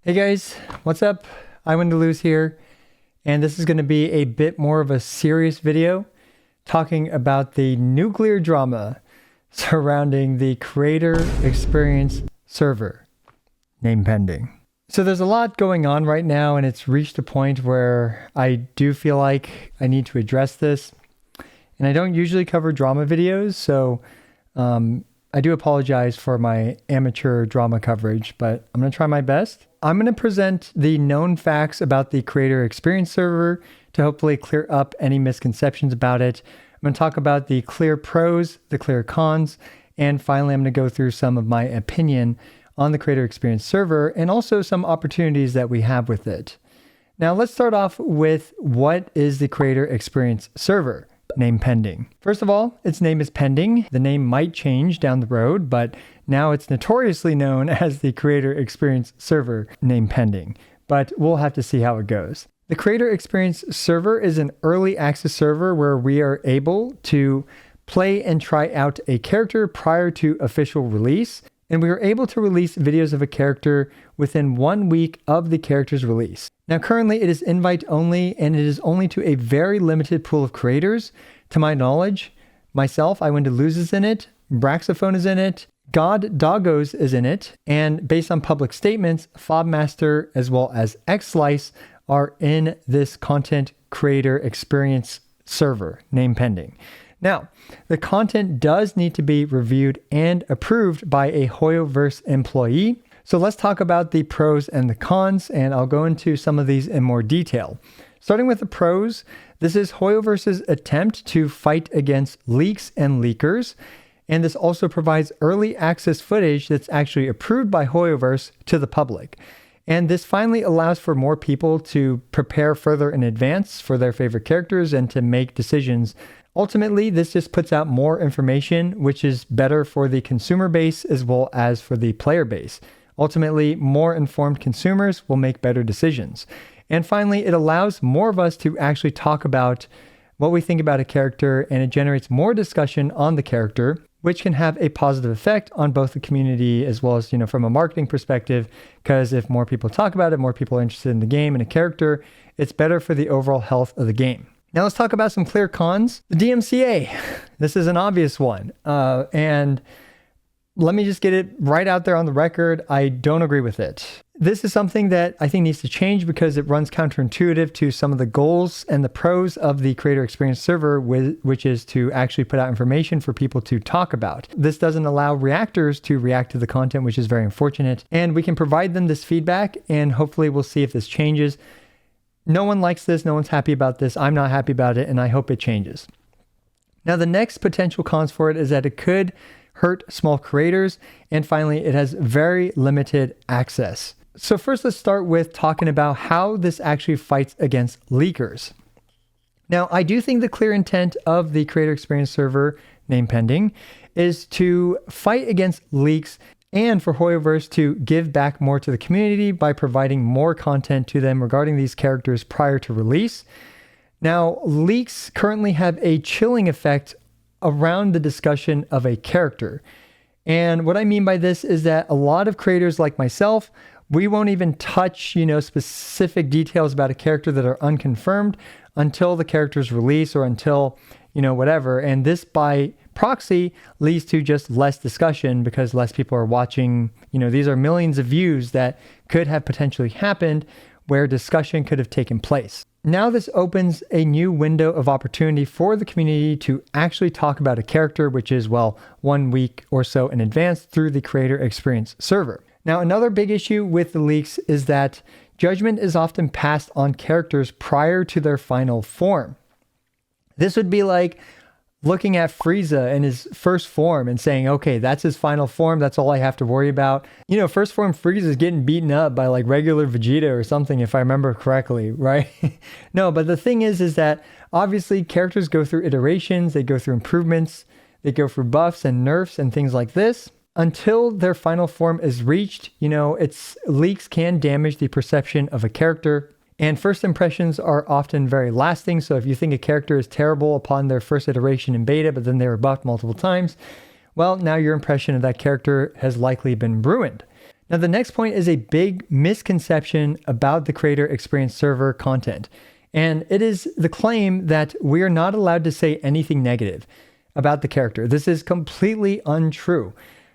Hey guys, what's up? iWinToLose here, and this is going to be a bit more of a serious video talking about the nuclear drama surrounding the creator experience server, name pending. So there's a lot going on right now, and it's reached a point where I do feel like I need to address this. And I don't usually cover drama videos, so I do apologize for my amateur drama coverage, but I'm going to try my best. I'm going to present the known facts about the creator experience server to hopefully clear up any misconceptions about it. I'm going to talk about the clear pros, the clear cons, and finally I'm going to go through some of my opinion on the creator experience server and also some opportunities that we have with it. Now let's start off with what is the creator experience server? Name pending. First of all, its name is pending. The name might change down the road, but now it's notoriously known as the Creator Experience Server, name pending. But we'll have to see how it goes. The Creator Experience Server is an early access server where we are able to play and try out a character prior to official release. And we are able to release videos of a character within 1 week of the character's release. Now, currently it is invite only, and it is only to a very limited pool of creators. To my knowledge, myself, iWinToLose is in it, Braxophone is in it, God Doggos is in it, and based on public statements, Fobmaster as well as XSlice are in this content creator experience server, name pending. Now, the content does need to be reviewed and approved by a HoYoverse employee. So let's talk about the pros and the cons, and I'll go into some of these in more detail. Starting with the pros, this is HoYoverse's attempt to fight against leaks and leakers, and this also provides early access footage that's actually approved by HoYoverse to the public. And this finally allows for more people to prepare further in advance for their favorite characters and to make decisions. Ultimately, this just puts out more information, which is better for the consumer base as well as for the player base. Ultimately, more informed consumers will make better decisions. And finally, it allows more of us to actually talk about what we think about a character, and it generates more discussion on the character, which can have a positive effect on both the community as well as, from a marketing perspective, because if more people talk about it, more people are interested in the game and a character, it's better for the overall health of the game. Now let's talk about some clear cons. The DMCA, this is an obvious one. And let me just get it right out there on the record. I don't agree with it. This is something that I think needs to change because it runs counterintuitive to some of the goals and the pros of the creator experience server, which is to actually put out information for people to talk about. This doesn't allow reactors to react to the content, which is very unfortunate. And we can provide them this feedback, and hopefully we'll see if this changes. No one likes this. No one's happy about this. I'm not happy about it, and I hope it changes. Now, the next potential cons for it is that it could hurt small creators. And finally, it has very limited access. So first, let's start with talking about how this actually fights against leakers. Now, I do think the clear intent of the creator experience server, name pending, is to fight against leaks and for HoYoverse to give back more to the community by providing more content to them regarding these characters prior to release. Now, leaks currently have a chilling effect around the discussion of a character. And what I mean by this is that a lot of creators like myself, we won't even touch, specific details about a character that are unconfirmed until the character's release or until, whatever. And this by proxy leads to just less discussion because less people are watching. These are millions of views that could have potentially happened where discussion could have taken place. Now this opens a new window of opportunity for the community to actually talk about a character, which is, 1 week or so in advance through the creator experience server. Now, another big issue with the leaks is that judgment is often passed on characters prior to their final form. This would be like looking at Frieza in his first form and saying, okay, that's his final form. That's all I have to worry about. First form Frieza is getting beaten up by like regular Vegeta or something, if I remember correctly, right? No, but the thing is that obviously characters go through iterations. They go through improvements. They go through buffs and nerfs and things like this. Until their final form is reached, leaks can damage the perception of a character. And first impressions are often very lasting. So if you think a character is terrible upon their first iteration in beta, but then they were buffed multiple times, well, now your impression of that character has likely been ruined. Now, the next point is a big misconception about the creator experience server content. And it is the claim that we are not allowed to say anything negative about the character. This is completely untrue.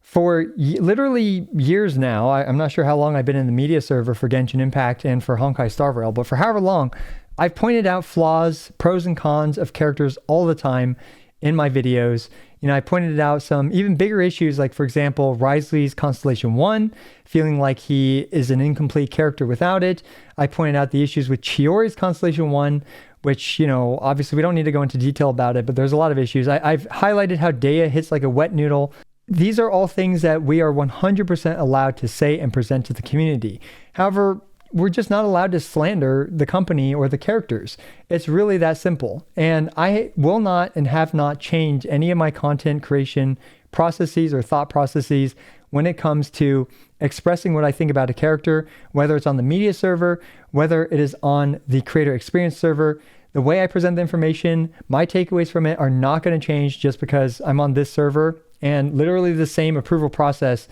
For literally years now, I'm not sure how long I've been in the media server for Genshin Impact and for Honkai Star Rail, but for however long, I've pointed out flaws, pros and cons of characters all the time in my videos. I pointed out some even bigger issues, like, for example, Wriothesley's Constellation 1, feeling like he is an incomplete character without it. I pointed out the issues with Chiori's Constellation 1, which, obviously we don't need to go into detail about it, but there's a lot of issues. I've highlighted how Dea hits like a wet noodle. These are all things that we are 100% allowed to say and present to the community. However, we're just not allowed to slander the company or the characters. It's really that simple. And I will not and have not changed any of my content creation processes or thought processes when it comes to expressing what I think about a character, whether it's on the media server, whether it is on the creator experience server. The way I present the information, my takeaways from it are not going to change just because I'm on this server, and literally the same approval process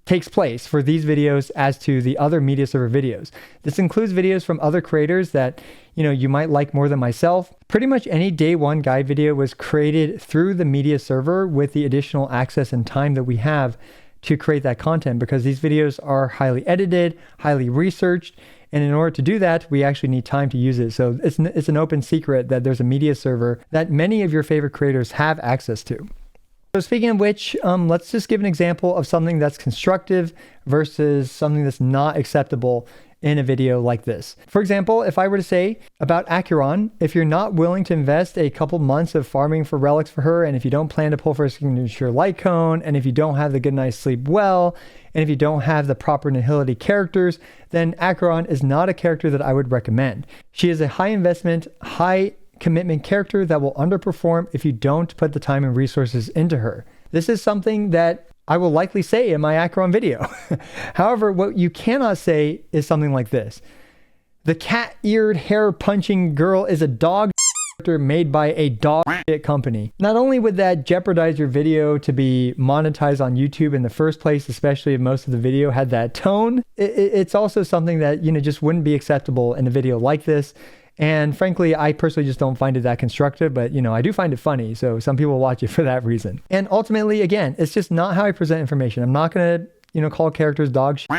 takes place for these videos as to the other media server videos. This includes videos from other creators that, you might like more than myself. Pretty much any day one guide video was created through the media server with the additional access and time that we have to create that content, because these videos are highly edited, highly researched, and in order to do that, we actually need time to use it. So it's an open secret that there's a media server that many of your favorite creators have access to. So speaking of which, let's just give an example of something that's constructive versus something that's not acceptable in a video like this. For example, if I were to say about Acheron, if you're not willing to invest a couple months of farming for relics for her, and if you don't plan to pull for a signature light cone, and if you don't have the good night's sleep well, and if you don't have the proper Nihility characters, then Acheron is not a character that I would recommend. She is a high investment, high commitment character that will underperform if you don't put the time and resources into her. This is something that I will likely say in my Acheron video. However, what you cannot say is something like this. The cat-eared, hair-punching girl is a dog character made by a dog shit company. Not only would that jeopardize your video to be monetized on YouTube in the first place, especially if most of the video had that tone, it's also something that, just wouldn't be acceptable in a video like this. And frankly, I personally just don't find it that constructive, but I do find it funny. So some people watch it for that reason. And ultimately, again, it's just not how I present information. I'm not going to, call characters dog shit.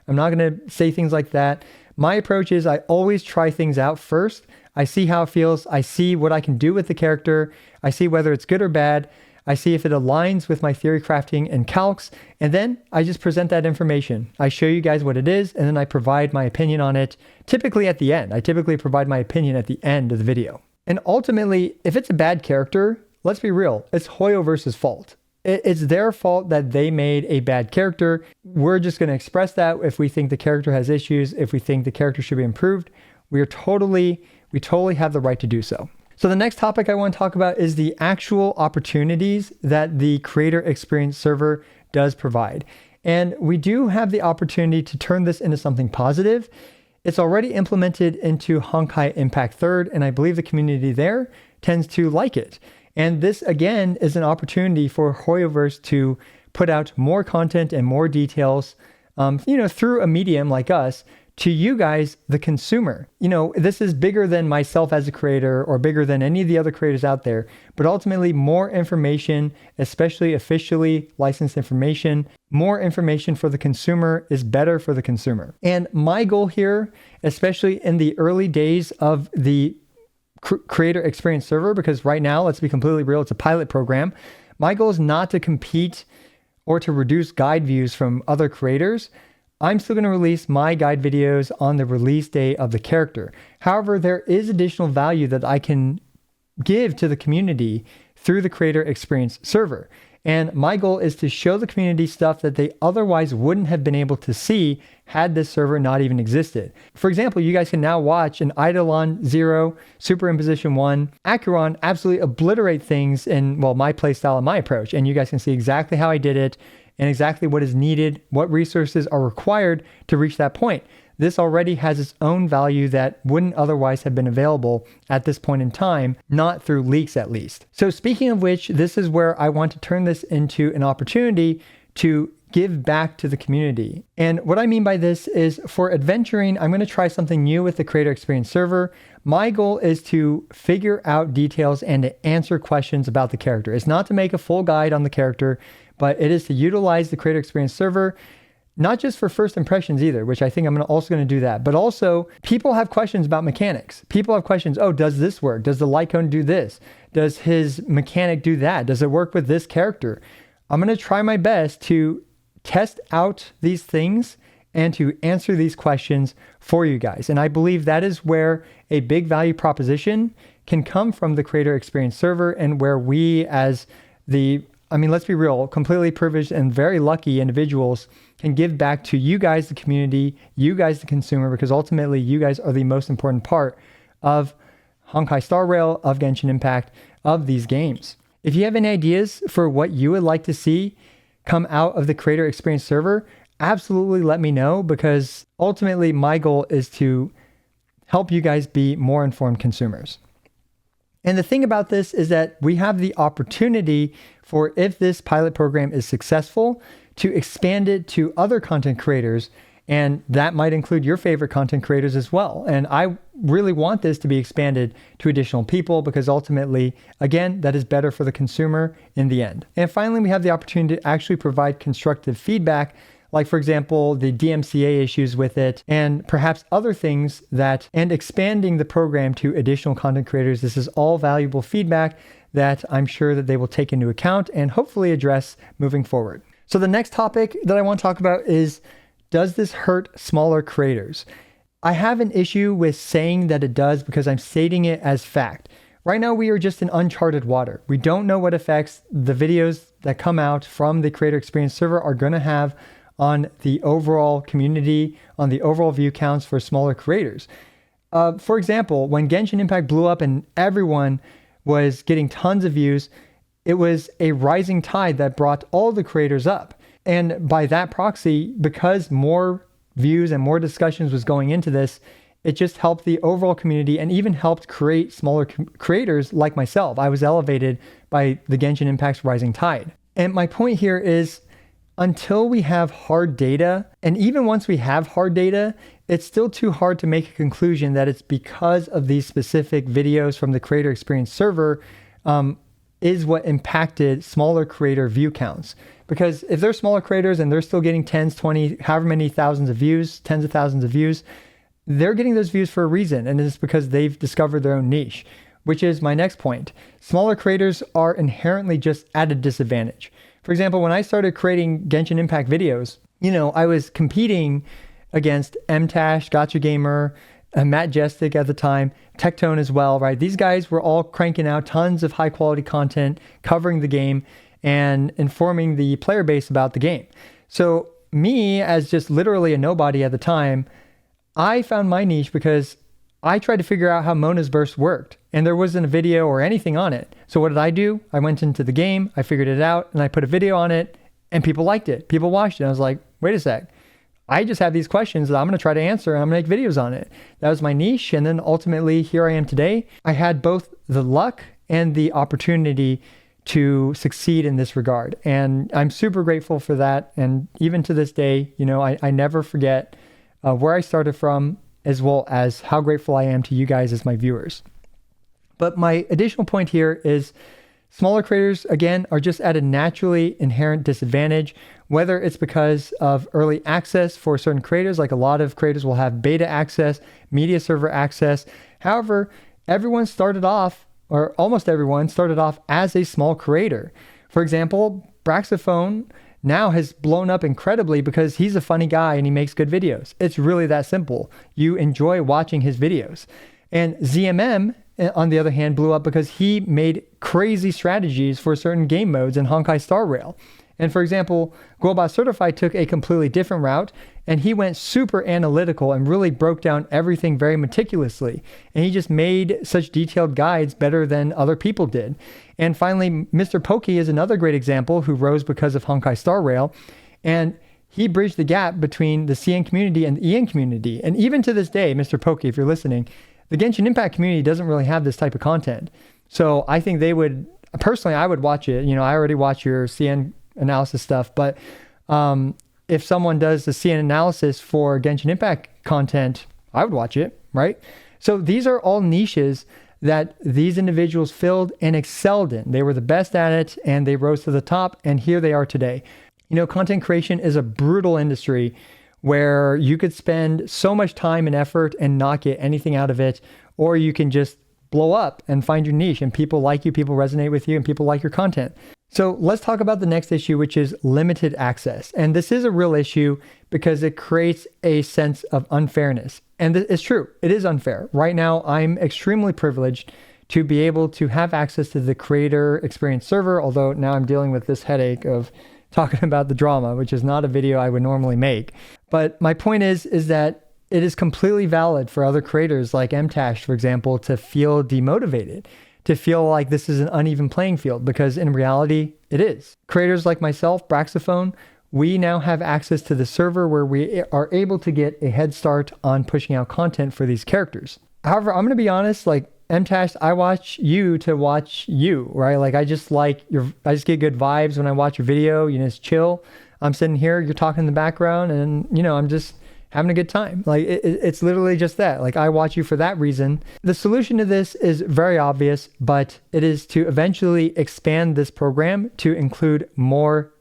I'm not going to say things like that. My approach is I always try things out first. I see how it feels. I see what I can do with the character. I see whether it's good or bad. I see if it aligns with my theory crafting and calcs, and then I just present that information. I show you guys what it is, and then I provide my opinion on it, typically at the end. I typically provide my opinion at the end of the video. And ultimately, if it's a bad character, let's be real, it's HoYoverse's fault. It's their fault that they made a bad character. We're just going to express that if we think the character has issues, if we think the character should be improved. We totally have the right to do so. So the next topic I want to talk about is the actual opportunities that the creator experience server does provide. And we do have the opportunity to turn this into something positive. It's already implemented into Honkai Impact 3rd, and I believe the community there tends to like it. And this, again, is an opportunity for HoYoverse to put out more content and more details, through a medium like us, to you guys, the consumer. This is bigger than myself as a creator or bigger than any of the other creators out there, but ultimately more information, especially officially licensed information, more information for the consumer is better for the consumer. And my goal here, especially in the early days of the creator experience server, because right now, let's be completely real, it's a pilot program. My goal is not to compete or to reduce guide views from other creators. I'm still going to release my guide videos on the release day of the character. However, there is additional value that I can give to the community through the creator experience server. And my goal is to show the community stuff that they otherwise wouldn't have been able to see had this server not even existed. For example, you guys can now watch an Eidolon 0, Superimposition 1, Acheron absolutely obliterate things in, my playstyle and my approach. And you guys can see exactly how I did it and exactly what is needed, what resources are required to reach that point. This already has its own value that wouldn't otherwise have been available at this point in time, not through leaks at least. So speaking of which, this is where I want to turn this into an opportunity to give back to the community. And what I mean by this is for adventuring, I'm going to try something new with the creator experience server. My goal is to figure out details and to answer questions about the character. It's not to make a full guide on the character, but it is to utilize the creator experience server, not just for first impressions either, which I think I'm also going to do that, but also people have questions about mechanics. People have questions. Oh, does this work? Does the light cone do this? Does his mechanic do that? Does it work with this character? I'm going to try my best to test out these things and to answer these questions for you guys. And I believe that is where a big value proposition can come from the creator experience server, and where we as let's be real, completely privileged and very lucky individuals can give back to you guys, the community, you guys, the consumer, because ultimately you guys are the most important part of Honkai Star Rail, of Genshin Impact, of these games. If you have any ideas for what you would like to see come out of the creator experience server, absolutely let me know, because ultimately my goal is to help you guys be more informed consumers. And the thing about this is that we have the opportunity for, if this pilot program is successful, to expand it to other content creators. And that might include your favorite content creators as well. And I really want this to be expanded to additional people, because ultimately, again, that is better for the consumer in the end. And finally, we have the opportunity to actually provide constructive feedback, like, for example, the DMCA issues with it, and perhaps other things and expanding the program to additional content creators. This is all valuable feedback that I'm sure that they will take into account and hopefully address moving forward. So the next topic that I want to talk about is, does this hurt smaller creators? I have an issue with saying that it does, because I'm stating it as fact. Right now, we are just in uncharted water. We don't know what effects the videos that come out from the creator experience server are going to have on the overall community, on the overall view counts for smaller creators. For example, when Genshin Impact blew up and everyone was getting tons of views, it was a rising tide that brought all the creators up. And by that proxy, because more views and more discussions was going into this, it just helped the overall community and even helped create smaller creators like myself. I was elevated by the Genshin Impact's rising tide. And my point here is, until we have hard data, and even once we have hard data, it's still too hard to make a conclusion that it's because of these specific videos from the creator experience server is what impacted smaller creator view counts. Because if they're smaller creators and they're still getting 10s, 20, however many thousands of views, tens of thousands of views, they're getting those views for a reason. And it's because they've discovered their own niche, which is my next point. Smaller creators are inherently just at a disadvantage. For example, when I started creating Genshin Impact videos, I was competing against MTash, Gotcha Gamer, Matt Jestik at the time, Tectone as well, right? These guys were all cranking out tons of high quality content, covering the game and informing the player base about the game. So me, as just literally a nobody at the time, I found my niche because I tried to figure out how Mona's Burst worked, and there wasn't a video or anything on it. So what did I do? I went into the game, I figured it out, and I put a video on it, and people liked it. People watched it. I was like, wait a sec. I just have these questions that I'm going to try to answer, and I'm going to make videos on it. That was my niche. And then ultimately, here I am today. I had both the luck and the opportunity to succeed in this regard. And I'm super grateful for that. And even to this day, I never forget where I started from, as well as how grateful I am to you guys as my viewers. But my additional point here is, smaller creators, again, are just at a naturally inherent disadvantage, whether it's because of early access for certain creators, like a lot of creators will have beta access, media server access. However, everyone started off, or almost everyone started off as a small creator. For example, Braxophone now has blown up incredibly because he's a funny guy and he makes good videos. It's really that simple. You enjoy watching his videos. And ZMM, on the other hand, blew up because he made crazy strategies for certain game modes in Honkai Star Rail. And for example, Goldbot Certified took a completely different route, and he went super analytical and really broke down everything very meticulously. And he just made such detailed guides better than other people did. And finally, Mr. Pokey is another great example who rose because of Honkai Star Rail. And he bridged the gap between the CN community and the EN community. And even to this day, Mr. Pokey, if you're listening, the Genshin Impact community doesn't really have this type of content. So I think they would, personally, I would watch it. I already watch your CN analysis stuff, but If someone does the CN analysis for Genshin Impact content, I would watch it, right? So these are all niches that these individuals filled and excelled in. They were the best at it and they rose to the top, and here they are today. You know, content creation is a brutal industry where you could spend so much time and effort and not get anything out of it, or you can just blow up and find your niche and people like you, people resonate with you, and people like your content. So let's talk about the next issue, which is limited access. And this is a real issue because it creates a sense of unfairness. And it's true, it is unfair. Right now, I'm extremely privileged to be able to have access to the creator experience server, although now I'm dealing with this headache of talking about the drama, which is not a video I would normally make. But my point is that it is completely valid for other creators like MTash, for example, to feel demotivated, to feel like this is an uneven playing field, because in reality, it is. Creators like myself, Braxophone, we now have access to the server where we are able to get a head start on pushing out content for these characters. However, I'm going to be honest, like MTash, I watch you to watch you, right? Like I just get good vibes when I watch your video, you know, it's chill. I'm sitting here, you're talking in the background, and you know, I'm just having a good time. Like it's literally just that. Like I watch you for that reason. The solution to this is very obvious, but it is to eventually expand this program to include more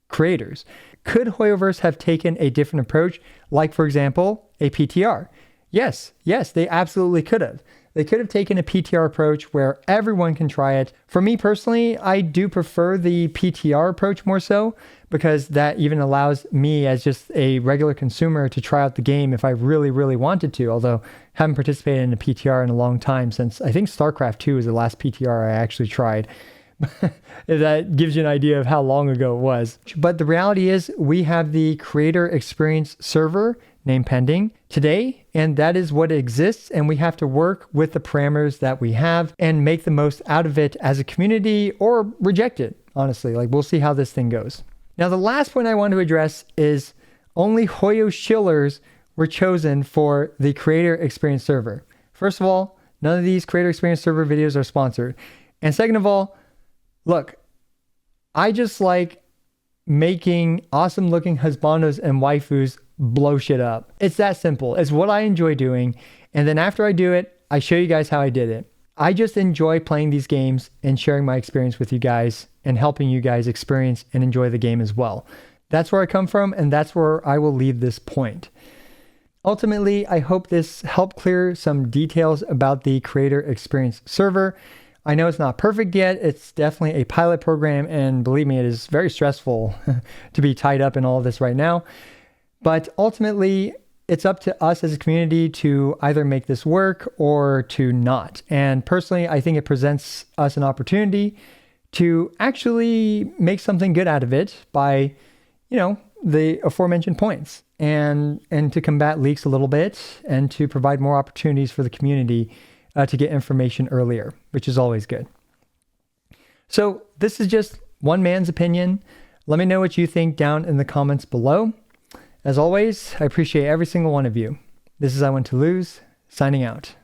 creators. Could HoYoverse have taken a different approach? Like for example, a PTR? Yes, they absolutely could have. They could have taken a PTR approach where everyone can try it. For me personally, I do prefer the PTR approach more so, because that even allows me as just a regular consumer to try out the game if I really, really wanted to, although I haven't participated in a PTR in a long time, since I think StarCraft 2 was the last PTR I actually tried. That gives you an idea of how long ago it was. But the reality is we have the creator experience server named pending today, and that is what exists, and we have to work with the parameters that we have and make the most out of it as a community, or reject it, honestly. Like we'll see how this thing goes. Now the last point I want to address is only Hoyo shillers were chosen for the creator experience server. First of all, none of these creator experience server videos are sponsored. And second of all, look, I just like making awesome looking husbandos and waifus blow shit up. It's that simple. It's what I enjoy doing. And then after I do it, I show you guys how I did it. I just enjoy playing these games and sharing my experience with you guys and helping you guys experience and enjoy the game as well. That's where I come from, and that's where I will leave this point. Ultimately, I hope this helped clear some details about the creator experience server. I know it's not perfect yet. It's definitely a pilot program, and believe me, it is very stressful to be tied up in all of this right now. But ultimately, it's up to us as a community to either make this work or to not. And personally, I think it presents us an opportunity to actually make something good out of it by, you know, the aforementioned points, and to combat leaks a little bit, and to provide more opportunities for the community to get information earlier, which is always good. So this is just one man's opinion. Let me know what you think down in the comments below. As always, I appreciate every single one of you. This is I Want to Lose, signing out.